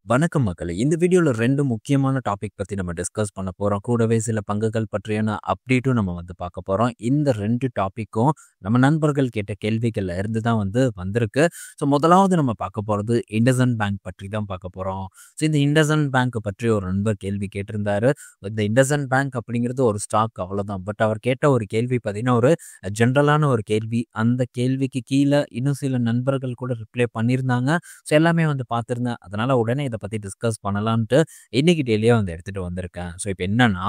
வணக்கம் மக்களே. இந்த வீடியோல 2 முக்கியமான டாபிக் பத்தி நம்ம டிஸ்கஸ் பண்ண போறோம். கூடவே சில பங்குகள் பற்றியான அப்டேட்டும் நம்ம பார்க்க போறோம். இந்த 2 டாபிக்கும் நம்ம நண்பர்கள் கேட்ட கேள்விகள்ல இருந்து தான் வந்திருக்கு. ஸோ முதலாவது நம்ம பார்க்க போறது IndusInd பேங்க் பற்றி தான் பார்க்க போறோம். ஸோ இந்த IndusInd பேங்க் பற்றி ஒரு நண்பர் கேள்வி கேட்டிருந்தாரு. இந்த IndusInd பேங்க் அப்படிங்கிறது ஒரு ஸ்டாக் அவ்வளோதான். பட் அவர் கேட்ட ஒரு கேள்வி பார்த்தீங்கன்னா, ஒரு ஜென்ரலான ஒரு கேள்வி. அந்த கேள்விக்கு கீழ இன்னும் சில நண்பர்கள் கூட ரிப்ளை பண்ணியிருந்தாங்க. ஸோ எல்லாமே பார்த்துருந்தேன். அதனால உடனே இதை பற்றி டிஸ்கஸ் பண்ணலான்ட்டு இன்னைக்கு டெய்லியே எடுத்துகிட்டு வந்திருக்கேன். ஸோ இப்போ என்னன்னா,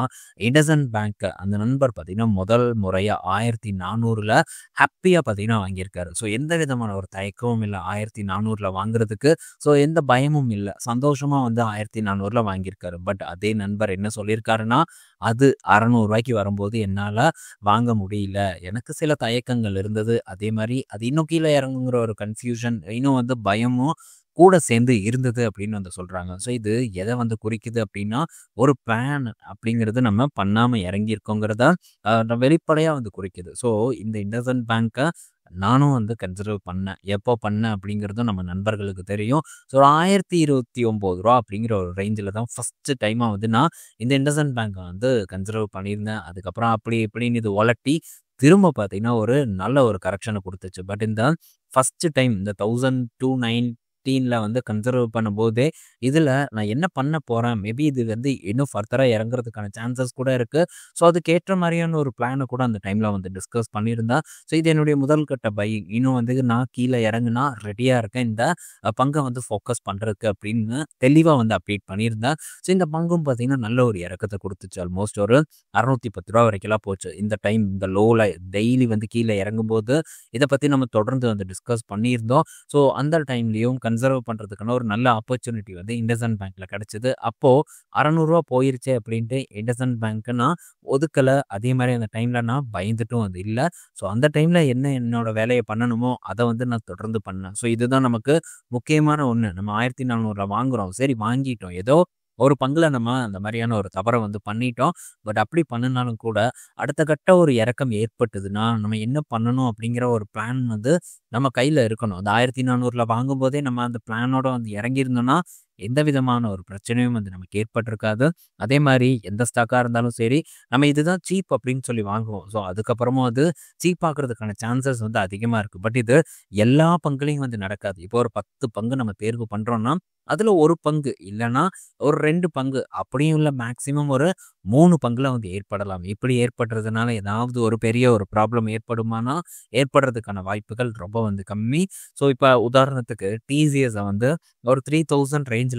IndusInd பேங்க் அந்த நண்பர் பார்த்தீங்கன்னா முதல் முறையாக 1400 ஹாப்பியாக பார்த்தீங்கன்னா வாங்கியிருக்காரு. ஸோ எந்த விதமான ஒரு தயக்கமும் இல்லை 1400 வாங்குறதுக்கு. ஸோ எந்த பயமும் இல்லை, சந்தோஷமாக 1400 வாங்கியிருக்காரு. பட் அதே நண்பர் என்ன சொல்லியிருக்காருன்னா, அது 600 வரும்போது என்னால் வாங்க முடியல, எனக்கு சில தயக்கங்கள் இருந்தது, அதே மாதிரி அது இன்னும் கீழே இறங்குங்கிற ஒரு கன்ஃபியூஷன், இன்னும் பயமும் கூட சேர்ந்து இருந்தது அப்படின்னு சொல்கிறாங்க. ஸோ இது எதை குறிக்குது அப்படின்னா, ஒரு பிளான் அப்படிங்கிறது நம்ம பண்ணாமல் இறங்கியிருக்கோங்கிறத வெளிப்படையாக குறிக்குது. ஸோ இந்த IndusInd பேங்க்கை நானும் கன்சிடர் பண்ணேன். எப்போ பண்ணேன் அப்படிங்கிறதும் நம்ம நண்பர்களுக்கு தெரியும். ஸோ ஒரு ரூ. 1029 அப்படிங்கிற ஒரு ரேஞ்சில் தான் ஃபஸ்ட்டு டைமாக நான் இந்த IndusInd பேங்க்கை கன்சிடர் பண்ணியிருந்தேன். அதுக்கப்புறம் அப்படி இப்படின்னு இது ஒலட்டி திரும்ப பார்த்தீங்கன்னா ஒரு நல்ல ஒரு கரெக்ஷனை கொடுத்துச்சு. பட் இந்த ஃபஸ்ட்டு டைம் இந்த 1219 கன்சர்வ் பண்ணும்போதே இதில் நான் என்ன பண்ண போகிறேன், மேபி இது இன்னும் ஃபர்தராக இறங்குறதுக்கான சான்சஸ் கூட இருக்குது. ஸோ அதுக்கேற்ற மாதிரியான ஒரு பிளானை கூட அந்த டைமில் டிஸ்கஸ் பண்ணியிருந்தேன். ஸோ இது என்னுடைய முதல் கட்ட பையிங். இன்னும் நான் கீழே இறங்குனா ரெடியாக இருக்கேன் இந்த பங்கை ஃபோக்கஸ் பண்ணுறதுக்கு அப்படின்னு தெளிவாக அப்டேட் பண்ணியிருந்தேன். ஸோ இந்த பங்கும் பார்த்தீங்கன்னா நல்ல ஒரு இறக்கத்தை கொடுத்துச்சு. ஆல்மோஸ்ட் ஒரு ரூ. 610 வரைக்கும்லாம் போச்சு. இந்த டைம் இந்த லோவில் டெய்லி கீழே இறங்கும்போது இதை பற்றி நம்ம தொடர்ந்து டிஸ்கஸ் பண்ணியிருந்தோம். ஸோ அந்த டைம்லேயும் கன்சர்வ் பண்ணுறதுக்கான ஒரு நல்ல ஆப்பர்ச்சுனிட்டி IndusInd பேங்க்கில் கிடச்சிது. அப்போது ரூ. 600 போயிருச்சே அப்படின்ட்டு IndusInd பேங்க்கு நான் ஒதுக்கலை. அதே மாதிரி அந்த டைமில் நான் பயந்துட்டும் இல்லை. ஸோ அந்த டைமில் என்னோட வேலையை பண்ணணுமோ அதை நான் தொடர்ந்து பண்ணேன். ஸோ இதுதான் நமக்கு முக்கியமான ஒன்று. நம்ம 1400 வாங்குகிறோம், சரி வாங்கிட்டோம், ஏதோ ஒரு பங்கில் நம்ம அந்த மாதிரியான ஒரு தவறை பண்ணிட்டோம். பட் அப்படி பண்ணினாலும் கூட அடுத்த கட்ட ஒரு இறக்கம் ஏற்பட்டதுன்னா நம்ம என்ன பண்ணணும் அப்படிங்கிற ஒரு பிளான் நம்ம கையில் இருக்கணும். அந்த 1400 வாங்கும்போதே நம்ம அந்த பிளானோட இறங்கியிருந்தோம்னா எந்த விதமான ஒரு பிரச்சனையும் நமக்கு ஏற்பட்டிருக்காது. அதே மாதிரி எந்த ஸ்டாக்காக இருந்தாலும் சரி, நம்ம இதுதான் சீப் அப்படின்னு சொல்லி வாங்குவோம். ஸோ அதுக்கப்புறமும் அது சீப் ஆகிறதுக்கான சான்சஸ் அதிகமாக இருக்குது. பட் இது எல்லா பங்குலையும் நடக்காது. இப்போ ஒரு 10 பங்கு நம்ம தேர்வு பண்ணுறோன்னா அதில் ஒரு பங்கு இல்லைன்னா ஒரு 2 பங்கு அப்படியும் இல்லை, மேக்சிமம் ஒரு 3 பங்குல ஏற்படலாம். இப்படி ஏற்படுறதுனால ஏதாவது ஒரு பெரிய ஒரு ப்ராப்ளம் ஏற்படுமானா ஏற்படுறதுக்கான வாய்ப்புகள் ரொம்ப கம்மி. ஸோ இப்போ உதாரணத்துக்கு TCS-ஐ ஒரு 3000 ரேஞ்சில்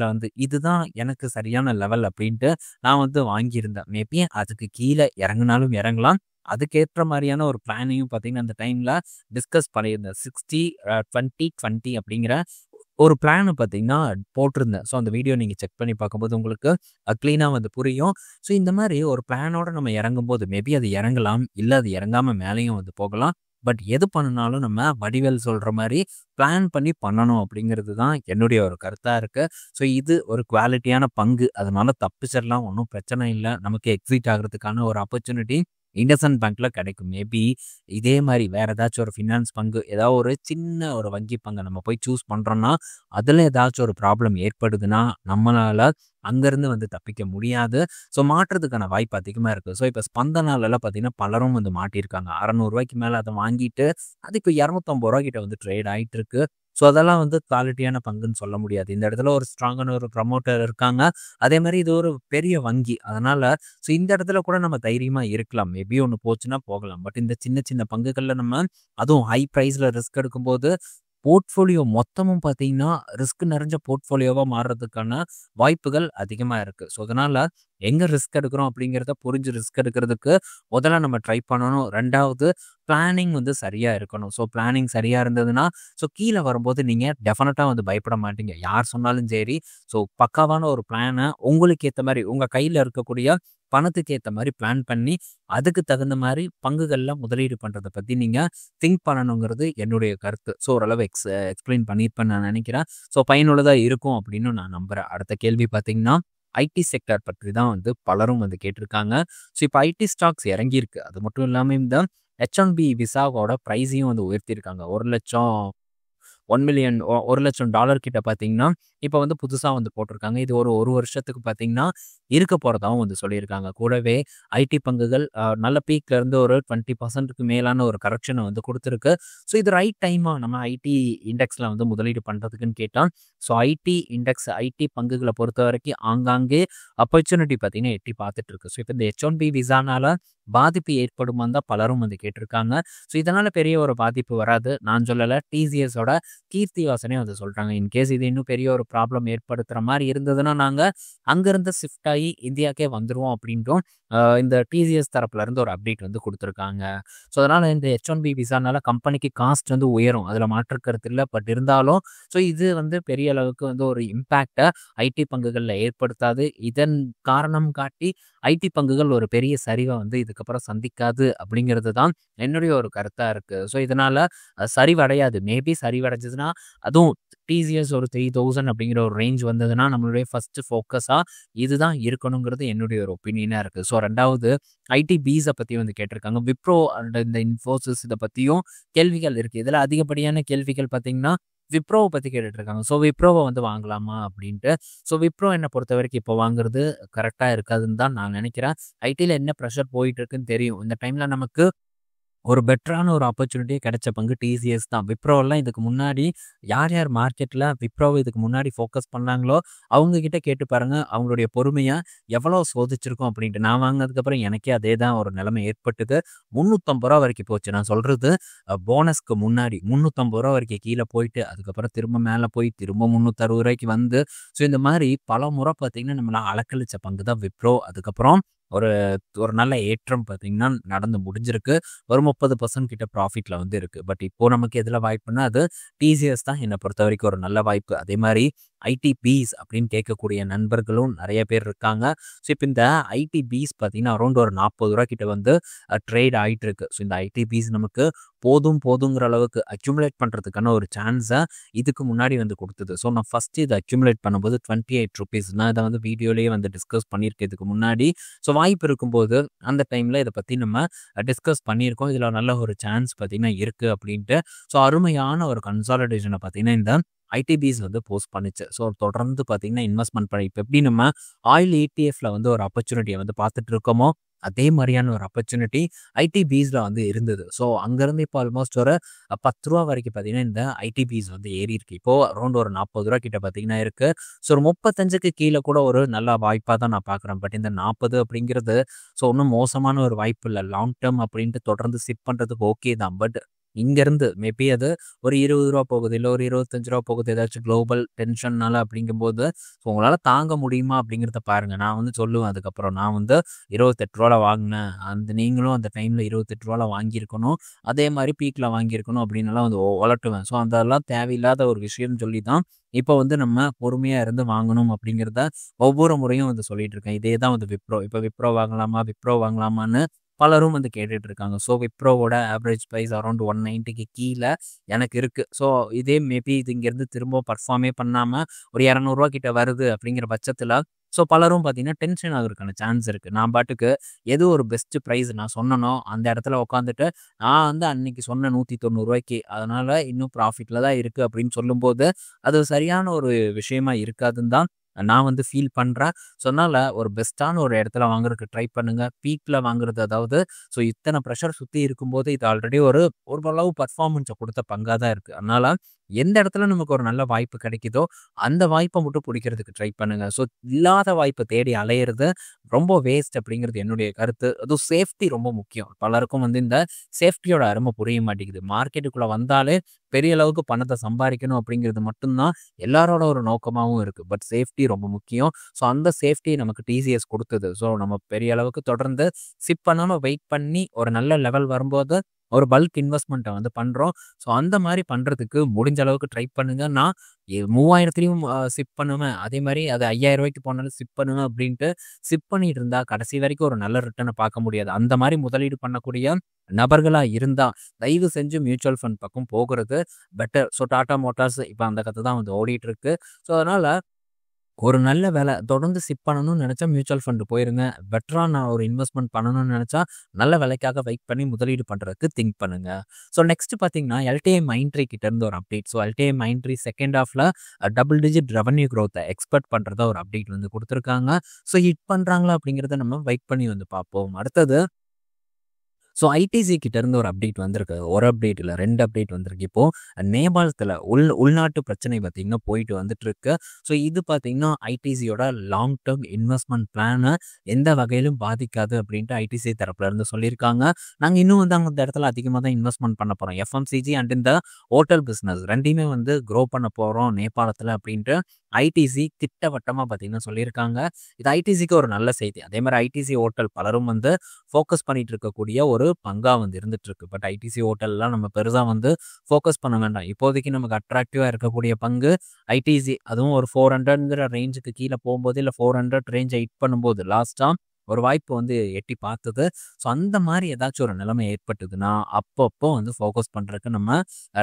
இதுதான் எனக்கு சரியான லெவல் அப்படின்ட்டு நான் வாங்கியிருந்தேன். மேபி அதுக்கு கீழே இறங்குனாலும் இறங்கலாம். அதுக்கேற்ற மாதிரியான ஒரு பிளானையும் பார்த்தீங்கன்னா அந்த டைமில் டிஸ்கஸ் பண்ணியிருந்தேன். 60-20-20 அப்படிங்கிற ஒரு பிளானை பார்த்தீங்கன்னா போட்டிருந்தேன். ஸோ அந்த வீடியோ நீங்கள் செக் பண்ணி பார்க்கும்போது உங்களுக்கு க்ளீனாக புரியும். ஸோ இந்த மாதிரி ஒரு பிளானோட நம்ம இறங்கும்போது மேபி அது இறங்கலாம், இல்லை அது இறங்காமல் மேலேயும் போகலாம். பட் எது பண்ணினாலும் நம்ம வடிவேல் சொல்கிற மாதிரி பிளான் பண்ணி பண்ணணும் அப்படிங்கிறது தான் என்னுடைய ஒரு கருத்தாக இருக்குது. ஸோ இது ஒரு குவாலிட்டியான பங்கு, அதனால தப்பிச்சிடலாம், ஒன்றும் பிரச்சனை இல்லை. நமக்கு எக்ஸிட் ஆகிறதுக்கான ஒரு ஆப்பர்ச்சுனிட்டி IndusInd பேங்க்கில் கிடைக்கும். மேபி இதே மாதிரி வேறு ஏதாச்சும் ஒரு ஃபினான்ஸ் பங்கு, ஏதாவது ஒரு சின்ன ஒரு வங்கி பங்கை நம்ம போய் சூஸ் பண்ணுறோன்னா அதில் ஏதாச்சும் ஒரு ப்ராப்ளம் ஏற்படுதுன்னா நம்மளால் அங்கேருந்து தப்பிக்க முடியாது. ஸோ மாற்றுறதுக்கான வாய்ப்பு அதிகமாக இருக்குது. ஸோ இப்போ ஸ்பந்தனாலெல்லாம் பார்த்தீங்கன்னா பலரும் மாட்டியிருக்காங்க. 600 மேலே அதை வாங்கிட்டு அது இப்போ 250 கிட்ட ட்ரேட் ஆகிட்டு இருக்கு. ஸோ அதெல்லாம் குவாலிட்டியான பங்குன்னு சொல்ல முடியாது. இந்த இடத்துல ஒரு ஸ்ட்ராங்கான ஒரு ப்ரமோட்டர் இருக்காங்க. அதே மாதிரி இது ஒரு பெரிய வங்கி. அதனால் ஸோ இந்த இடத்துல கூட நம்ம தைரியமாக இருக்கலாம். மேபி ஒன்று போச்சுன்னா போகலாம். பட் இந்த சின்ன சின்ன பங்குகளில் நம்ம அதுவும் ஹை ப்ரைஸில் ரிஸ்க் எடுக்கும்போது போர்ட்ஃபோலியோ மொத்தமும் பார்த்தீங்கன்னா ரிஸ்க் நிறைஞ்ச போர்ட்ஃபோலியோவாக மாறுறதுக்கான வாய்ப்புகள் அதிகமாக இருக்குது. ஸோ அதனால் எங்கே ரிஸ்க் எடுக்கிறோம் அப்படிங்கிறத புரிஞ்சு ரிஸ்க் எடுக்கிறதுக்கு முதல்ல நம்ம ட்ரை பண்ணணும். 2வது பிளானிங் சரியாக இருக்கணும். ஸோ பிளானிங் சரியாக இருந்ததுன்னா ஸோ கீழே வரும்போது நீங்கள் டெஃபினட்டாக பயப்பட மாட்டீங்க. யார் சொன்னாலும் சரி. ஸோ பக்காவான ஒரு பிளானை உங்களுக்கு ஏற்ற மாதிரி உங்கள் கையில் இருக்கக்கூடிய பணத்துக்கு ஏற்ற மாதிரி பிளான் பண்ணி அதுக்கு தகுந்த மாதிரி பங்குகளில் முதலீடு பண்ணுறதை பற்றி நீங்கள் திங்க் பண்ணணுங்கிறது என்னுடைய கருத்து. ஸோ ஓரளவு எக்ஸ்பிளைன் பண்ணியிருப்பேன்னு நான் நினைக்கிறேன். ஸோ பயனுள்ளதாக இருக்கும் அப்படின்னு நான் நம்புகிறேன். அடுத்த கேள்வி பார்த்தீங்கன்னா ஐடி செக்டர் பற்றி தான் பலரும் கேட்டிருக்காங்க. ஸோ இப்போ ஐடி ஸ்டாக்ஸ் இறங்கியிருக்கு. அது மட்டும் இல்லாமல் இந்த H1B விசாவோட ப்ரைஸையும் உயர்த்தியிருக்காங்க. 1,00,000 $1 மில்லியன் $1,00,000 கிட்ட பார்த்தீங்கன்னா இப்போ வந்து புதுசாக வந்து போட்டிருக்காங்க. இது ஒரு வருஷத்துக்கு பார்த்தீங்கன்னா இருக்க போகிறதாவும் வந்து சொல்லியிருக்காங்க. கூடவே ஐடி பங்குகள் நல்ல பீக்ல இருந்து ஒரு 20%க்கு மேலான ஒரு கரெக்ஷனை வந்து கொடுத்துருக்கு. ஸோ இது ரைட் டைமா நம்ம ஐடி இண்டெக்ஸில் வந்து முதலீடு பண்ணுறதுக்குன்னு கேட்டால், ஸோ ஐடி இண்டெக்ஸ் ஐடி பங்குகளை பொறுத்த வரைக்கும் ஆங்காங்கே ஆப்பர்ச்சுனிட்டி பார்த்தீங்கன்னா எட்டி பார்த்துட்டு இருக்கு. ஸோ இப்போ இந்த H1B விசானால பாதிப்பு ஏற்படுமான்னு தான் பலரும் வந்து கேட்டிருக்காங்க. ஸோ இதனால பெரிய ஒரு பாதிப்பு வராது. நான் சொல்லலை, டிசிஎஸோட கீர்த்தி வாசனே வந்து சொல்றாங்க. இன்கேஸ் இது இன்னும் பெரிய ஒரு ப்ராப்ளம் ஏற்படுத்துற மாதிரி இருந்ததுன்னா நாங்கள் அங்கேருந்து ஷிஃப்ட் ஆகி இந்தியாவுக்கே வந்துடுவோம் அப்படின்ட்டும் இந்த டிசிஎஸ் தரப்புல இருந்து ஒரு அப்டேட் வந்து கொடுத்துருக்காங்க. ஸோ அதனால இந்த H1B விசானால கம்பெனிக்கு காஸ்ட் வந்து உயரும், அதில் மாற்றுக்கிறது இல்லை. பட் இருந்தாலும் ஸோ இது வந்து பெரிய அளவுக்கு வந்து ஒரு இம்பேக்டை ஐடி பங்குகளில் ஏற்படுத்தாது. இதன் காரணம் காட்டி ஐடி பங்குகள் ஒரு பெரிய சரிவை வந்து இதுக்கப்புறம் சந்திக்காது அப்படிங்கிறது தான் என்னுடைய ஒரு கருத்தாக இருக்குது. ஸோ இதனால் சரிவடையாது. மேபி சரிவடைஞ்சதுன்னா அதுவும் டிசிஎஸ் ஒரு 3000 அப்படிங்கிற ஒரு ரேஞ்ச் வந்ததுன்னா நம்மளுடைய ஃபஸ்ட்டு ஃபோக்கஸாக இதுதான் இருக்கணுங்கிறது என்னுடைய ஒரு ஒப்பீனியனாக இருக்குது. ஸோ ரெண்டாவது ஐடி பீஸை பற்றி வந்து கேட்டிருக்காங்க. விப்ரோ அண்ட் இந்த இன்ஃபோசிஸ் இதை பற்றியும் கேள்விகள் இருக்குது. இதில் அதிகப்படியான கேள்விகள் பார்த்தீங்கன்னா விப்ரோவை பற்றி கேட்டுட்ருக்காங்க. ஸோ விப்ரோவை வந்து வாங்கலாமா அப்படின்ட்டு. ஸோ விப்ரோ என்னை பொறுத்த வரைக்கும் இப்போ வாங்குறது கரெக்டாக இருக்காதுன்னு தான் நான் நினைக்கிறேன். ஐடியில் என்ன ப்ரெஷர் போயிட்டு இருக்குன்னு தெரியும். இந்த டைமில் நமக்கு ஒரு பெட்டரான ஒரு ஆப்பர்ச்சுனிட்டியே கிடைச்ச பங்கு டிசிஎஸ் தான். விப்ரோலாம் இதுக்கு முன்னாடி யார் யார் மார்க்கெட்டில் விப்ரோவை இதுக்கு முன்னாடி ஃபோக்கஸ் பண்ணாங்களோ அவங்கக்கிட்ட கேட்டு பாருங்கள், அவங்களுடைய பொறுமையாக எவ்வளோ சோதிச்சிருக்கோம் அப்படின்ட்டு. நான் வாங்கினதுக்கப்புறம் எனக்கே அதே தான் ஒரு நிலைமை ஏற்பட்டுது. $350 வரைக்கும் போச்சு. நான் சொல்கிறது போனஸ்க்கு முன்னாடி $350 வரைக்கும் கீழே போயிட்டு அதுக்கப்புறம் திரும்ப மேலே போய் திரும்ப $360 வந்து ஸோ இந்த மாதிரி பல முறை பார்த்திங்கன்னா நம்மளால் அலக்கழிச்ச பங்கு தான் விப்ரோ. அதுக்கப்புறம் ஒரு ஒரு நல்ல ஏற்றம் பார்த்தீங்கன்னா நடந்து முடிஞ்சிருக்கு. ஒரு 30% கிட்ட ப்ராஃபிட்டில் வந்து இருக்குது. பட் இப்போது நமக்கு எதில் வாய்ப்புன்னா அது டிசிஎஸ் தான் என்னை பொறுத்த வரைக்கும் ஒரு நல்ல வாய்ப்பு. அதே மாதிரி ஐடி பீஸ் அப்படின்னு கேட்கக்கூடிய நண்பர்களும் நிறைய பேர் இருக்காங்க. ஸோ இப்போ இந்த ஐடி பீஸ் பார்த்தீங்கன்னா அரௌண்ட் ஒரு $40 கிட்ட வந்து ட்ரேட் ஆகிட்டு இருக்கு. ஸோ இந்த ஐடி பீஸ் நமக்கு போதுங்கிற அளவுக்கு அக்யூமுலேட் பண்ணுறதுக்கான ஒரு சான்ஸை இதுக்கு முன்னாடி வந்து கொடுத்தது. ஸோ நான் ஃபஸ்ட்டு இதை அக்யூமுலேட் பண்ணும்போது ₹28 நான் இதை வந்து வீடியோலேயே வந்து டிஸ்கஸ் பண்ணியிருக்கேன் இதுக்கு முன்னாடி. ஸோ வாய்ப்பு இருக்கும்போது அந்த டைமில் இதை பற்றி நம்ம டிஸ்கஸ் பண்ணியிருக்கோம். இதில் நல்ல ஒரு சான்ஸ் பார்த்திங்கன்னா இருக்குது அப்படின்ட்டு. ஸோ அருமையான ஒரு கன்சாலிடேஷனை பார்த்திங்கன்னா இந்த ஐடிபிஸ் வந்து போஸ்ட் பண்ணிச்சு. ஸோ தொடர்ந்து பார்த்திங்கன்னா இன்வெஸ்ட்மெண்ட் பண்ணி இப்போ எப்படி நம்ம ஆயில் ETF வந்து ஒரு ஆப்பர்ச்சுனிட்டியை வந்து பார்த்துட்டு இருக்கோமோ அதே மாதிரியான ஒரு ஆப்பர்ச்சுனிட்டி ஐடிபிஸில் வந்து இருந்தது. ஸோ அங்கேருந்து இப்போ ஆல்மோஸ்ட் ஒரு ₹10 வரைக்கும் பார்த்திங்கன்னா இந்த ஐடிபிஸ் வந்து ஏறி இருக்குது. இப்போது அரௌண்ட் ஒரு $40 கிட்ட பார்த்திங்கன்னா இருக்குது. ஸோ ஒரு 35க்கு கீழே கூட ஒரு நல்ல வாய்ப்பாக தான் நான் பார்க்குறேன். பட் இந்த 40 அப்படிங்கிறது ஸோ ஒன்றும் மோசமான ஒரு வாய்ப்பு இல்லை. லாங் டேர்ம் அப்படின்ட்டு தொடர்ந்து சிட் பண்ணுறதுக்கு ஓகே தான். பட் இங்கேருந்து மேபி அது ஒரு ₹20 போகுது, இல்லை ஒரு ₹25 போகுது, ஏதாச்சும் குளோபல் டென்ஷன்னால அப்படிங்கும்போது ஸோ உங்களால் தாங்க முடியுமா அப்படிங்கிறத பாருங்கள். நான் வந்து சொல்லுவேன் அதுக்கப்புறம் நான் வந்து ₹28 வாங்கினேன், நீங்களும் அந்த டைமில் ₹28 வாங்கியிருக்கணும், அதே மாதிரி பீக்கில் வாங்கியிருக்கணும் அப்படின்னுலாம் வந்து வளட்டுவேன். ஸோ அதெல்லாம் தேவையில்லாத ஒரு விஷயம்னு சொல்லி தான் இப்போ வந்து நம்ம பொறுமையாக இருந்து வாங்கணும் அப்படிங்கிறத ஒவ்வொரு முறையும் வந்து சொல்லிட்டு இருக்கேன். இதே தான் வந்து விப்ரோ வாங்கலாமான்னு பலரும் வந்து கேட்டுட்டு இருக்காங்க. ஸோ விப்ரோவோட ஆவரேஜ் ப்ரைஸ் அரௌண்ட் 190க்கு கீழே எனக்கு இருக்குது. ஸோ இதே மேபி இது இங்கேருந்து திரும்ப பர்ஃபார்மே பண்ணாமல் ஒரு ₹200 கிட்ட வருது அப்படிங்கிற பட்சத்தில் ஸோ பலரும் பார்த்தீங்கன்னா டென்ஷன் ஆகிறதுக்கான சான்ஸ் இருக்குது. நான் பாட்டுக்கு எது ஒரு பெஸ்ட்டு ப்ரைஸ் நான் சொன்னனோ அந்த இடத்துல உட்காந்துட்டு நான் வந்து அன்னைக்கு சொன்ன ₹190 அதனால் இன்னும் ப்ராஃபிட்டில் தான் இருக்குது அப்படின்னு சொல்லும்போது அது சரியான ஒரு விஷயமா இருக்காதுன்னு தான் நான் வந்து ஃபீல் பண்ணுறேன். ஸோ அதனால் ஒரு பெஸ்ட்டான ஒரு இடத்துல வாங்குறதுக்கு ட்ரை பண்ணுங்கள். பீக்கில் வாங்குறது, அதாவது ஸோ இத்தனை ப்ரெஷர் சுற்றி இருக்கும்போது இது ஆல்ரெடி ஓரளவு பர்ஃபார்மன்ஸை கொடுத்த பங்காக தான் இருக்குது. அதனால் எந்த இடத்துல நமக்கு ஒரு நல்ல வாய்ப்பு கிடைக்குதோ அந்த வாய்ப்பை மட்டும் பிடிக்கிறதுக்கு ட்ரை பண்ணுங்கள். ஸோ இல்லாத வாய்ப்பை தேடி அலையிறது ரொம்ப வேஸ்ட் அப்படிங்கிறது என்னுடைய கருத்து. அதுவும் சேஃப்டி ரொம்ப முக்கியம். பலருக்கும் வந்து இந்த சேஃப்டியோட அருமை புரிய மாட்டேங்குது. மார்க்கெட்டுக்குள்ளே வந்தாலே பெரிய அளவுக்கு பணத்தை சம்பாதிக்கணும் அப்படிங்கிறது மட்டும்தான் எல்லாரோட ஒரு நோக்கமாகவும் இருக்குது. பட் சேஃப்டி ரொம்ப முக்கியம். ஸோ அந்த சேஃப்டி நமக்கு டிசிஎஸ் கொடுத்தது. ஸோ நம்ம பெரிய அளவுக்கு தொடர்ந்து சிப் பண்ணாமல் வெயிட் பண்ணி ஒரு நல்ல லெவல் வரும்போது ஒரு பல்க் இன்வெஸ்ட்மெண்ட்டை வந்து பண்ணுறோம். ஸோ அந்த மாதிரி பண்ணுறதுக்கு முடிஞ்ச அளவுக்கு ட்ரை பண்ணுங்க. நான் 3000லையும் சிப் பண்ணுவேன், அதே மாதிரி அது ₹5000 போனாலும் சிப் பண்ணுவேன் அப்படின்ட்டு சிப் பண்ணிட்டு இருந்தா கடைசி வரைக்கும் ஒரு நல்ல ரிட்டர்னை பார்க்க முடியாது. அந்த மாதிரி முதலீடு பண்ணக்கூடிய நபர்களாக இருந்தால் தயவு செஞ்சு மியூச்சுவல் ஃபண்ட் பக்கம் போகிறது பெட்டர். ஸோ டாடா மோட்டார்ஸ் இப்போ அந்த கதை தான் வந்து ஓடிட்டு இருக்கு. ஸோ அதனால் ஒரு நல்ல வேலை தொடர்ந்து சிப் பண்ணணும்னு நினைச்சா மியூச்சுவல் ஃபண்ட் போயிருங்க. பெட்டரா நான் ஒரு இன்வெஸ்ட்மெண்ட் பண்ணணும்னு நினைச்சா நல்ல விலைக்காக வெயிட் பண்ணி முதலீடு பண்றதுக்கு திங்க் பண்ணுங்க. ஸோ நெக்ஸ்ட் பார்த்தீங்கன்னா எல்டிஐ மைண்ட்ரி கிட்ட இருந்து ஒரு update. So LTI Mindtree second ஹாஃப்ல டபுள் டிஜிட் ரெவன்யூ க்ரோத்தை எக்ஸ்பெக்ட் பண்றதா ஒரு அப்டேட் வந்து கொடுத்துருக்காங்க. ஸோ ஹிட் பண்றாங்களா அப்படிங்கிறத நம்ம வெயிட் பண்ணி வந்து பார்ப்போம். அடுத்தது ஸோ ஐடிசி கிட்ட இருந்து ஒரு அப்டேட் வந்திருக்கு. ஒரு அப்டேட் இல்லை, 2 அப்டேட் வந்திருக்கு. இப்போ நேபாளத்தில் உள்நாட்டு பிரச்சனை பார்த்தீங்கன்னா போயிட்டு வந்துட்டு இருக்கு. ஸோ இது பார்த்தீங்கன்னா ஐடிசியோட லாங் டேர்ம் இன்வெஸ்ட்மெண்ட் பிளானை எந்த வகையிலும் பாதிக்காது அப்படின்ட்டு ஐடிசி தரப்புல இருந்து சொல்லியிருக்காங்க. நாங்கள் இன்னும் வந்து அந்த இடத்துல அதிகமாக தான் இன்வெஸ்ட்மெண்ட் பண்ண போகிறோம். எஃப்எம்சிஜி அண்ட் இந்த ஹோட்டல் பிஸ்னஸ் ரெண்டையுமே வந்து க்ரோ பண்ண போகிறோம் நேபாளத்தில் அப்படின்ட்டு ஐடிசி திட்டவட்டமாக பார்த்தீங்கன்னா சொல்லியிருக்காங்க. இது ஐடிசிக்கு ஒரு நல்ல செய்தி. அதே மாதிரி ஐடிசி ஹோட்டல் பலரும் வந்து ஃபோக்கஸ் பண்ணிட்டு இருக்கக்கூடிய ஒரு பங்கா வந்து இருந்துட்டு இருக்கு. பட் ஐடிசி ஹோட்டல்லாம் நம்ம பெருசாக வந்து ஃபோக்கஸ் பண்ண வேண்டாம். இப்போதைக்கு நமக்கு அட்ராக்டிவாக இருக்கக்கூடிய பங்கு ஐடிசி. அதுவும் ஒரு 400ங்கிற ரேஞ்சுக்கு கீழே போகும்போது இல்லை 400 ரேஞ்சை ஹிட் பண்ணும்போது லாஸ்ட்டாக ஒரு வாய்ப்பு வந்து எட்டி பார்த்தது. ஸோ அந்த மாதிரி ஏதாச்சும் ஒரு நிலைமை ஏற்பட்டதுன்னா அப்பப்போ வந்து ஃபோக்கஸ் பண்ணுறதுக்கு நம்ம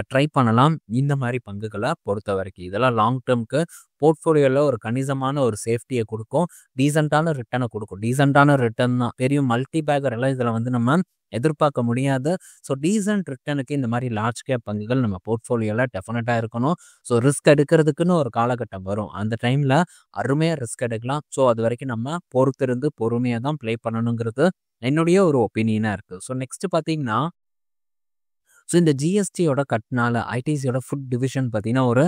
ட்ரை பண்ணலாம். இந்த மாதிரி பங்குகளை பொறுத்த வரைக்கும் இதெல்லாம் லாங் டேர்முக்கு போர்ட்ஃபோலியோவில் ஒரு கணிசமான ஒரு சேஃப்டியை கொடுக்கும். டீசெண்டான ரிட்டர்னை கொடுக்கும். டீசெண்டான ரிட்டர்ன் தான். பெரிய மல்டி பேக்கர் எல்லாம் இதில் வந்து நம்ம எதிர்பார்க்க முடியாது. ஸோ டீசென்ட் ரிட்டர்னுக்கு இந்த மாதிரி லார்ஜ் கேப் பங்குகள் நம்ம போர்ட்ஃபோலியோவில் டெஃபினட்டாக இருக்கணும். ஸோ ரிஸ்க் எடுக்கிறதுக்குன்னு ஒரு காலகட்டம் வரும். அந்த டைமில் அருமையாக ரிஸ்க் எடுக்கலாம். ஸோ அது வரைக்கும் நம்ம பொறுத்திருந்து பொறுமையாக தான் ப்ளே பண்ணணுங்கிறது என்னுடைய ஒரு ஒப்பீனியனாக இருக்குது. ஸோ நெக்ஸ்ட் பார்த்தீங்கன்னா ஸோ இந்த ஜிஎஸ்டியோட கட்னால ஐடிசியோட ஃபுட் டிவிஷன் பார்த்தீங்கன்னா ஒரு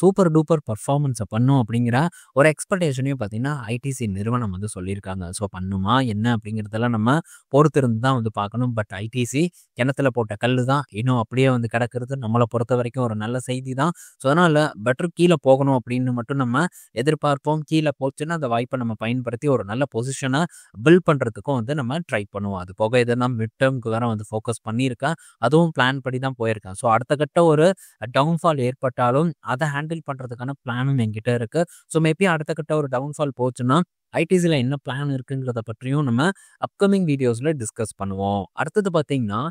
சூப்பர் டூப்பர் பர்ஃபார்மன்ஸை பண்ணும் அப்படிங்கிற ஒரு எக்ஸ்பெக்டேஷனையும் பார்த்தீங்கன்னா ஐடிசி நிறுவனம் வந்து சொல்லியிருக்காங்க. ஸோ பண்ணுமா என்ன அப்படிங்கிறதெல்லாம் நம்ம பொறுத்திருந்து தான் வந்து பார்க்கணும். பட் ஐடிசி கிணத்துல போட்ட கல் தான் இன்னும் அப்படியே வந்து கிடக்கிறது நம்மளை பொறுத்த வரைக்கும் ஒரு நல்ல செய்தி தான். ஸோ அதனால் பெட்டர் கீழே போகணும் அப்படின்னு மட்டும் நம்ம எதிர்பார்ப்போம். கீழே போச்சுன்னா அந்த வாய்ப்பை நம்ம பயன்படுத்தி ஒரு நல்ல பொசிஷனை பில்ட் பண்ணுறதுக்கும் வந்து நம்ம ட்ரை பண்ணுவோம். அது போக இதெல்லாம் மிட் டேர்முக்கு வேறு வந்து ஃபோக்கஸ் பண்ணியிருக்கேன். அதுவும் பிளான் படி தான் போயிருக்கேன். ஸோ அடுத்த கட்ட ஒரு டவுன்ஃபால் ஏற்பட்டாலும் அதை ஹேண்டில் பண்ணுறதுக்கான பிளானும் என்கிட்ட இருக்குது. ஸோ மேபி அடுத்த கட்ட ஒரு டவுன்ஃபால் போச்சுன்னா ஐடிசியில் என்ன பிளான் இருக்குங்கிறத பற்றியும் நம்ம அப்கமிங் வீடியோஸில் டிஸ்கஸ் பண்ணுவோம். அடுத்தது பார்த்தீங்கன்னா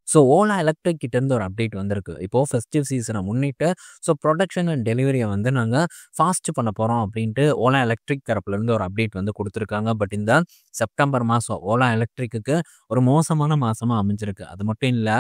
ஸோ ஓலா எலக்ட்ரிக் கிட்டேருந்து ஒரு அப்டேட் வந்திருக்கு. இப்போது ஃபெஸ்டிவ் சீசனை முன்னிட்டு ஸோ ப்ரொடக்ஷன் அண்ட் டெலிவரியை வந்து நாங்கள் ஃபாஸ்ட் பண்ண போகிறோம் அப்படின்ட்டு ஓலா எலக்ட்ரிக் தரப்புலேருந்து ஒரு அப்டேட் வந்து கொடுத்துருக்காங்க. பட் இந்த செப்டம்பர் மாதம் ஓலா எலக்ட்ரிக்கு ஒரு மோசமான மாதமாக அமைஞ்சிருக்கு. அது மட்டும் இல்லை,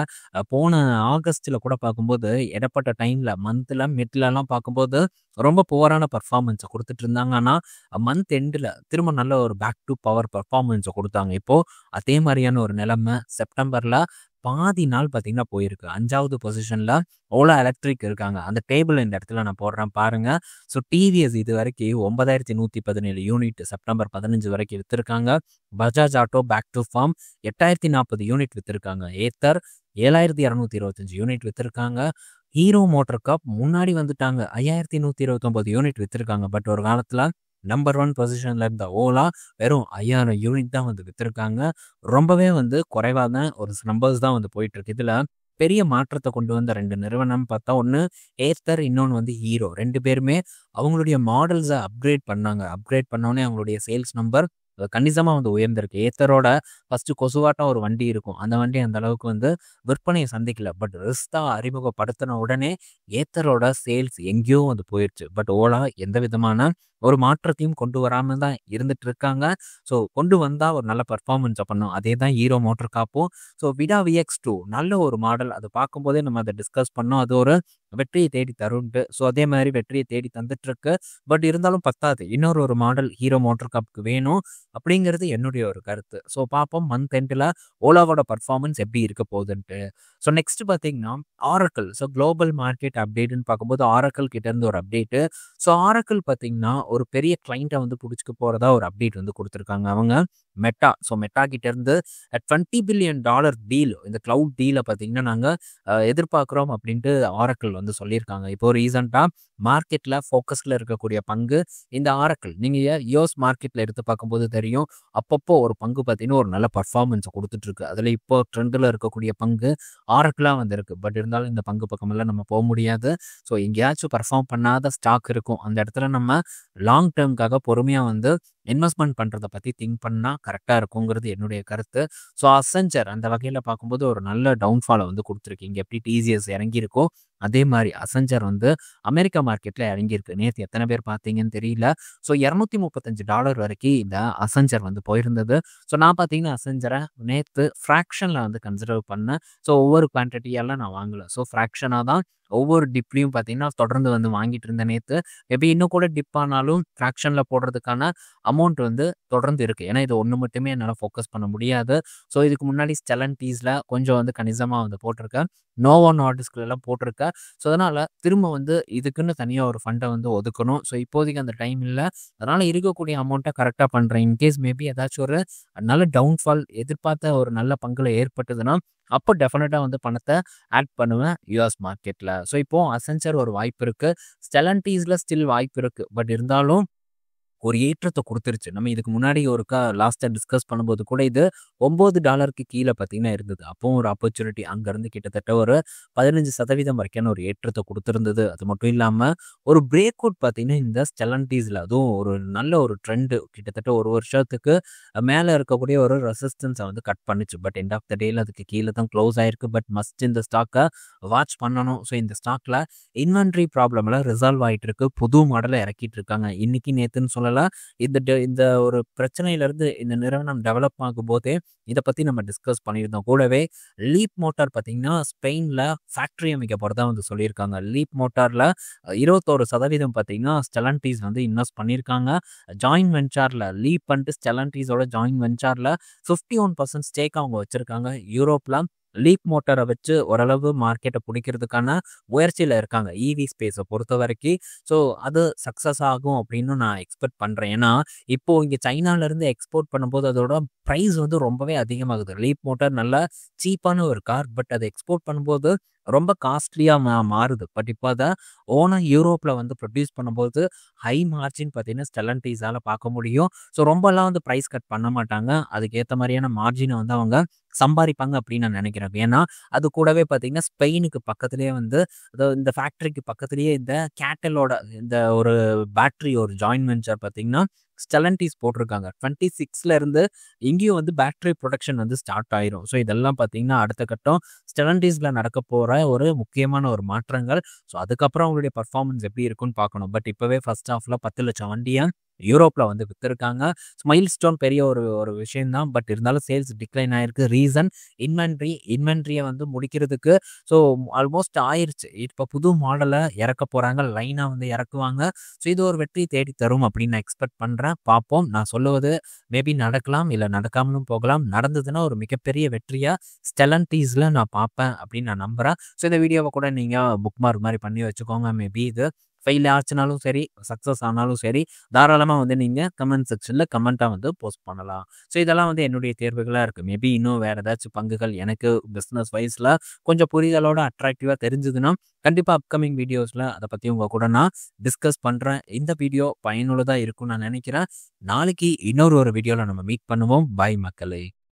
போன ஆகஸ்ட்டில் கூட பார்க்கும்போது இடப்பட்ட டைமில் மந்தில் மிட்லலாம் பார்க்கும்போது ரொம்ப புவரான பர்ஃபார்மன்ஸை கொடுத்துட்டு இருந்தாங்க. ஆனால் மந்த் எண்டில் திரும்ப நல்ல ஒரு பேக் டு பவர் பர்ஃபார்மன்ஸை கொடுத்தாங்க. இப்போது அதே மாதிரியான ஒரு நிலைமை செப்டம்பரில் பாதி நாள் பார்த்தீங்கன்னா போயிருக்கு. 5வது பொசிஷனில் ஓலா எலக்ட்ரிக் இருக்காங்க. அந்த டேபிள் இந்த இடத்துல நான் போடுறேன் பாருங்கள். ஸோ டிவிஎஸ் இது வரைக்கும் 9117 யூனிட் செப்டம்பர் 15 வரைக்கும் விற்றுருக்காங்க. Bajaj auto back to form 8040 unit விற்றுருக்காங்க. ஏத்தர் 7225 யூனிட் விற்றுருக்காங்க. ஹீரோ மோட்டர் காப் முன்னாடி வந்துட்டாங்க. 5129 யூனிட் விற்றுருக்காங்க. பட் ஒரு காலத்தில் நம்பர் 1 பொசிஷனில் இருந்த ஓலா வெறும் 5000 யூனிட் தான் வந்து விற்றுருக்காங்க. ரொம்பவே வந்து குறைவான ஒரு நம்பர்ஸ் தான் வந்து போயிட்டுருக்கு. இதில் பெரிய மாற்றத்தை கொண்டு வந்த 2 நிறுவனம் பார்த்தா ஒன்று ஏத்தர், இன்னொன்று வந்து ஹீரோ. 2 பேருமே அவங்களுடைய மாடல்ஸை அப்கிரேட் பண்ணாங்க. அப்கிரேட் பண்ணோடனே அவங்களுடைய சேல்ஸ் நம்பர் கணிசமாக வந்து உயர்ந்திருக்கு. ஏத்தரோட ஃபஸ்ட்டு கொசுவாட்டம் ஒரு வண்டி இருக்கும். அந்த வண்டி அந்த அளவுக்கு வந்து விற்பனையை சந்திக்கல. பட் ரிஸ்தா அறிமுகப்படுத்தின உடனே ஏத்தரோட சேல்ஸ் எங்கேயோ வந்து போயிடுச்சு. பட் ஓலா எந்த விதமான ஒரு மாற்றத்தையும் கொண்டு வராமல் தான் இருந்துட்டு இருக்காங்க. ஸோ கொண்டு வந்தால் ஒரு நல்ல பர்ஃபார்மன்ஸை பண்ணும். அதே தான் ஹீரோ மோட்டர் காப்பும். ஸோ விடா VX2 நல்ல ஒரு மாடல். அதை பார்க்கும்போதே நம்ம அதை டிஸ்கஸ் பண்ணோம். அது ஒரு வெற்றியை தேடி தருன்ட்டு. ஸோ அதே மாதிரி வெற்றியை தேடி தந்துட்டுருக்கு. பட் இருந்தாலும் பத்தாது. இன்னொரு மாடல் ஹீரோ மோட்டர் காப்புக்கு வேணும் அப்படிங்கிறது என்னுடைய ஒரு கருத்து. ஸோ பார்ப்போம் மந்த் எண்டில் ஓலாவோட பர்ஃபார்மன்ஸ் எப்படி இருக்க போகுதுன்ட்டு. ஸோ நெக்ஸ்ட் பார்த்தீங்கன்னா ஆரக்கிள். ஸோ குளோபல் மார்க்கெட் அப்டேட்டுன்னு பார்க்கும்போது ஆரக்கிள் கிட்டேருந்து ஒரு அப்டேட்டு. ஸோ ஆரக்கிள் பார்த்தீங்கன்னா ஒரு பெரிய கிளைண்ட்டை வந்து பிடிச்சிக்க போகிறதா ஒரு அப்டேட் வந்து கொடுத்துருக்காங்க. அவங்க மெட்டா. ஸோ மெட்டா கிட்டேருந்து $20 பில்லியன் டீல், இந்த க்ளவுட் டீலை பார்த்தீங்கன்னா நாங்கள் எதிர்பார்க்குறோம் அப்படின்ட்டு ஆரக்கிள் வந்து சொல்லியிருக்காங்க. இப்போது ரீசெண்டாக மார்க்கெட்டில் ஃபோக்கஸில் இருக்கக்கூடிய பங்கு இந்த ஆரக்கிள். நீங்கள் யூஎஸ் மார்க்கெட்டில் எடுத்து பார்க்கும்போது தெரியும், அப்பப்போ ஒரு பங்கு பார்த்தீங்கன்னா ஒரு நல்ல பர்ஃபார்மன்ஸை கொடுத்துட்ருக்கு. அதில் இப்போ ட்ரெண்டில் இருக்கக்கூடிய பங்கு ஆரக்கிளாக வந்திருக்கு. பட் இருந்தாலும் இந்த பங்கு பக்கமெல்லாம் நம்ம போக முடியாது. ஸோ எங்கேயாச்சும் பர்ஃபார்ம் பண்ணாத ஸ்டாக் இருக்கும். அந்த இடத்துல நம்ம லாங் டேர்முக்காக பொறுமையாக வந்து இன்வெஸ்ட்மெண்ட் பண்ணுறத பற்றி திங்க் பண்ணால் கரெக்டாக இருக்குங்கிறது என்னுடைய கருத்து. ஸோ அசென்ச்சர் அந்த வகையில் பார்க்கும்போது ஒரு நல்ல டவுன்ஃபாலை வந்து கொடுத்துருக்கு. இங்கே எப்படி டிசிஎஸ் இறங்கியிருக்கோ அதே மாதிரி அசென்ச்சர் வந்து அமெரிக்கா மார்க்கெட்டில் இறங்கியிருக்கு. நேற்று எத்தனை பேர் பார்த்தீங்கன்னு தெரியல. ஸோ $235 வரைக்கும் இந்த அசென்ச்சர் வந்து போயிருந்தது. ஸோ நான் பார்த்தீங்கன்னா அசென்ச்சரை நேற்று ஃப்ராக்ஷனில் வந்து கன்சிடர் பண்ணேன். ஸோ ஒவ்வொரு குவான்டிட்டியெல்லாம் நான் வாங்கலை. ஸோ ஃப்ராக்ஷனாக தான் ஒவ்வொரு டிப்லையும் பார்த்தீங்கன்னா தொடர்ந்து வந்து வாங்கிட்டு இருந்தேன் நேற்று. மேபி இன்னும் கூட டிப் ஆனாலும் ஃப்ராக்ஷனில் போடுறதுக்கான அமௌண்ட் வந்து தொடர்ந்து இருக்குது. ஏன்னா இது ஒன்று மட்டுமே என்னால் ஃபோக்கஸ் பண்ண முடியாது. ஸோ இதுக்கு முன்னாடி ஸ்டெலன்டீஸில் கொஞ்சம் வந்து கணிசமாக வந்து போட்டிருக்கேன். நோவா நார்டிஸ்க்லாம் போட்டிருக்கேன். ஸோ அதனால் திரும்ப வந்து இதுக்குன்னு தனியாக ஒரு ஃபண்டை வந்து ஒதுக்கணும். ஸோ இப்போதைக்கு அந்த டைம் இல்லை. அதனால் இருக்கக்கூடிய அமௌண்ட்டை கரெக்டாக பண்ணுறேன். இன்கேஸ் மேபி ஏதாச்சும் ஒரு நல்ல டவுன்ஃபால் எதிர்பார்த்த ஒரு நல்ல பங்குல ஏற்பட்டதுன்னா அப்போ டெஃபினட்டாக வந்து பணத்தை ஆட் பண்ணுவேன் யூஎஸ் மார்க்கெட்டில். ஸோ இப்போது அசென்ச்சர் ஒரு வாய்ப்பு இருக்குது. ஸ்டெலன்டீஸில் ஸ்டில் வாய்ப்பு இருக்குது. பட் இருந்தாலும் ஒரு ஏற்றத்தை கொடுத்துருச்சு. நம்ம இதுக்கு முன்னாடி ஒருக்கா லாஸ்ட்டாக டிஸ்கஸ் பண்ணும்போது கூட இது $9 கீழே பார்த்தீங்கன்னா இருந்தது. அப்போவும் ஒரு ஆப்பர்ச்சுனிட்டி அங்கேருந்து கிட்டத்தட்ட ஒரு 15% வரைக்கான ஒரு ஏற்றத்தை கொடுத்துருந்தது. அது மட்டும் இல்லாமல் ஒரு பிரேக் அவுட் பார்த்தீங்கன்னா இந்த ஸ்டெலன்டீஸில் அதுவும் ஒரு நல்ல ஒரு ட்ரெண்டு கிட்டத்தட்ட ஒரு வருஷத்துக்கு மேலே இருக்கக்கூடிய ஒரு ரெசிஸ்டன்ஸை வந்து கட் பண்ணிச்சு. பட் எண்ட் ஆஃப் த டேல அதுக்கு கீழே தான் க்ளோஸ் ஆயிருக்கு. பட் மஸ்ட் இந்த ஸ்டாக்கை வாட்ச் பண்ணணும். ஸோ இந்த ஸ்டாக்கில் இன்வென்ட்ரி ப்ராப்ளம்லாம் ரிசால்வ் ஆகிட்டு இருக்கு. புது மாடலை இறக்கிட்டு இருக்காங்க. இன்னைக்கு நேற்றுன்னு சொல்லலாம். இந்த ஒரு பிரச்சனையிலேருந்து இந்த நிறுவனம் டெவலப் ஆகும் போதே இதை பற்றி நம்ம டிஸ்கஸ் பண்ணியிருந்தோம். கூடவே லீப் மோட்டார் பார்த்தீங்கன்னா ஸ்பெயினில் ஃபேக்ட்ரி அமைக்க போகிறதா வந்து சொல்லியிருக்காங்க. லீப் மோட்டாரில் 21% பார்த்தீங்கன்னா ஸ்டெலன்டீஸ் வந்து இன்வெஸ்ட் பண்ணியிருக்காங்க. ஜாயின்ட் வெஞ்சரில் லீப் அண்ட் ஸ்டெலன்டீஸோட ஜாயின்ட் வெஞ்சரில் 51% ஸ்டேக் அவங்க வச்சுருக்காங்க. யூரோப்பில் லீப் மோட்டாரை வச்சு ஓரளவு மார்க்கெட்டை பிடிக்கிறதுக்கான முயற்சியில் இருக்காங்க இவி ஸ்பேஸை பொறுத்த வரைக்கும். ஸோ அது சக்ஸஸ் ஆகும் அப்படின்னு நான் எக்ஸ்பெக்ட் பண்ணுறேன். ஏன்னா இப்போது இங்கே சைனாலேருந்து எக்ஸ்போர்ட் பண்ணும்போது அதோட ப்ரைஸ் வந்து ரொம்பவே அதிகமாகுது. லீப் மோட்டார் நல்ல சீப்பான ஒரு கார். பட் அதை எக்ஸ்போர்ட் பண்ணும்போது ரொம்ப காஸ்ட்லியாக மாறுது. பட் இப்போ அதை ஓனாக யூரோப்பில் வந்து ப்ரொடியூஸ் பண்ணும்போது ஹை மார்ஜின் பார்த்தீங்கன்னா ஸ்டெலன்டீஸால் பார்க்க முடியும். ஸோ ரொம்பலாம் வந்து ப்ரைஸ் கட் பண்ண மாட்டாங்க. அதுக்கேற்ற மாதிரியான மார்ஜினை வந்து அவங்க சம்பாதிப்பாங்க அப்படின்னு நான் நினைக்கிறேன். ஏன்னா அது கூடவே பார்த்தீங்கன்னா ஸ்பெயினுக்கு பக்கத்துலேயே வந்து இந்த ஃபேக்ட்ரிக்கு பக்கத்துலேயே இந்த கேட்டலோட இந்த ஒரு பேட்ரி ஒரு ஜாயின்ட் வெஞ்சர் பார்த்தீங்கன்னா ஸ்டெலன்டீஸ் போட்டிருக்காங்க. 26 இங்கேயும் வந்து பேட்டரி ப்ரொடக்ஷன் வந்து ஸ்டார்ட் ஆயிரும். ஸோ இதெல்லாம் பார்த்தீங்கன்னா அடுத்த கட்டம் ஸ்டெலன்டீஸில் நடக்க போகிற ஒரு முக்கியமான ஒரு மாற்றங்கள். ஸோ அதுக்கப்புறம் அவங்களுடைய பர்ஃபார்மன்ஸ் எப்படி இருக்குன்னு பார்க்கணும். பட் இப்போவே ஃபர்ஸ்ட் ஹாஃபில் 10 லட்சம் வண்டியை யூரோப்பில் வந்து விற்றுருக்காங்க. மைல் ஸ்டோன் பெரிய ஒரு விஷயம்தான். பட் இருந்தாலும் சேல்ஸ் டிக்ளைன் ஆயிருக்கு. ரீசன் இன்வென்ட்ரியை வந்து முடிக்கிறதுக்கு ஸோ ஆல்மோஸ்ட் ஆயிடுச்சு. இப்போ புது மாடலை இறக்க போகிறாங்க. லைனாக வந்து இறக்குவாங்க. ஸோ இது ஒரு வெற்றி தேடி தரும் அப்படின்னு நான் எக்ஸ்பெக்ட் பண்ணுறேன். பார்ப்போம். நான் சொல்லுவது மேபி நடக்கலாம், இல்லை நடக்காமலும் போகலாம். நடந்ததுன்னா ஒரு மிகப்பெரிய வெற்றியாக ஸ்டெலன்டீஸில் நான் பார்ப்பேன் அப்படின்னு நான் நம்புகிறேன். ஸோ இந்த வீடியோவை கூட நீங்கள் புக் மார்க் மாதிரி பண்ணி வச்சுக்கோங்க. மேபி இது ஃபெயில் ஆச்சுனாலும் சரி, சக்ஸஸ் ஆனாலும் சரி, தாராளமாக வந்து நீங்கள் கமெண்ட் செக்ஷனில் கமெண்ட்டாக வந்து போஸ்ட் பண்ணலாம். ஸோ இதெல்லாம் வந்து என்னுடைய தேர்வுகளாக இருக்குது. மேபி இன்னும் வேறு ஏதாச்சும் பங்குகள் எனக்கு பிஸ்னஸ் வைஸில் கொஞ்சம் புரிதலோட அட்ராக்டிவாக தெரிஞ்சுதுன்னா கண்டிப்பாக அப்கமிங் வீடியோஸில் அதை பற்றி உங்கள் கூட நான் டிஸ்கஸ் பண்ணுறேன். இந்த வீடியோ பயனுள்ளதாக இருக்கும்னு நான் நினைக்கிறேன். நாளைக்கு இன்னொரு வீடியோவில் நம்ம மீட் பண்ணுவோம். பாய் மக்களே.